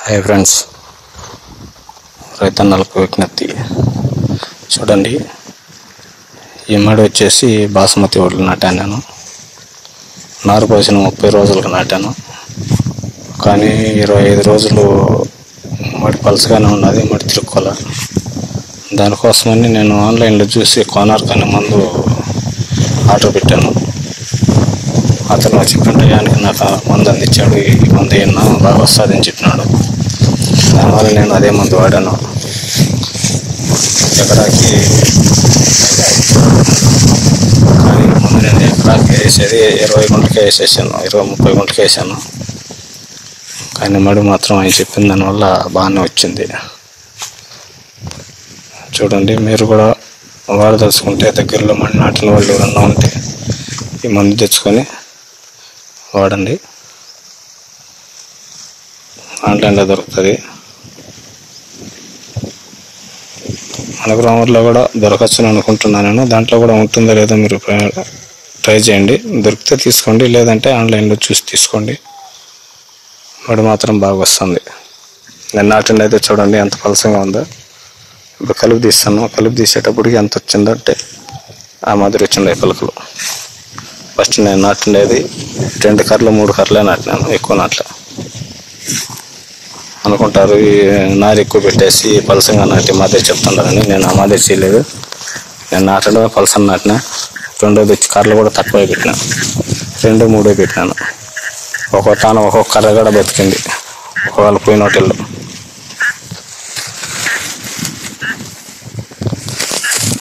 Hi friends, రైతన్నలకు విజ్ఞప్తి. చూడండి, ఈ మడి వచ్చేసి బాస్మతి వడ్లు నాటాను. నేను నారు పోసిన 30 రోజులకు నాటాను, కానీ 25 రోజులు మడి పలసగానే ఉన్నది, మడి తిరుక్కోలే. దానికోసమని నేను ఆన్లైన్లో చూసి కోనార్క్ అనే మందు ఆర్డర్ పెట్టాను. అతను చెప్పిన టయానికి నాకు మందు అందించాడు. ఈ మందు అయినా బాగా వస్తుందని చెప్పినాడు. దానివల్ల నేను అదే మందు వాడాను. ఎకరాకి కానీ ముందు నేను ఎకరాకి వేసేది 20 గుంటలకే వేసేసాను, 20-30 గుంటలకి వేసాను. కానీ మడి మాత్రం ఆయన చెప్పిన దానివల్ల బాగానే వచ్చింది. చూడండి, మీరు కూడా వాడదలుచుకుంటే దగ్గరలో మడి నాటిన వాళ్ళు ఎవరన్నా ఉంటే ఈ మందు తెచ్చుకొని వాడండి. ఆన్లైన్లో దొరుకుతుంది. మన గ్రామంలో కూడా దొరకచ్చని అనుకుంటున్నాను నేను. దాంట్లో కూడా ఉంటుందో లేదో మీరు ట్రై చేయండి. దొరికితే తీసుకోండి, లేదంటే ఆన్లైన్లో చూసి తీసుకోండి. మడి మాత్రం బాగా వస్తుంది. నేను నాటిండి అయితే చూడండి ఎంత పలసంగా ఉందో. ఇప్పుడు కలుపు తీస్తాను. కలుపు తీసేటప్పటికి ఎంత వచ్చిందంటే ఆ మాదిరి వచ్చిండే పలుకులు. ఫస్ట్ నేను నాటిండేది 2 కర్రలు 3 కర్రలే నాటినాను, ఎక్కువ నాట్లే. అనుకుంటారు ఈ నారు ఎక్కువ పెట్టేసి పలసంగా నాటి మాదిరి చెప్తున్నారని. నేను ఆ మాదిరి చేయలేదు. నేను నాటడమే పలసంగా నాటినా. రెండోది వచ్చి కర్రలు కూడా తక్కువ పెట్టినా, 2-3 పెట్టినాను. ఒక్కొక్క కర్ర కూడా బతికింది, ఒకవేళ పోయిన హోటల్లో.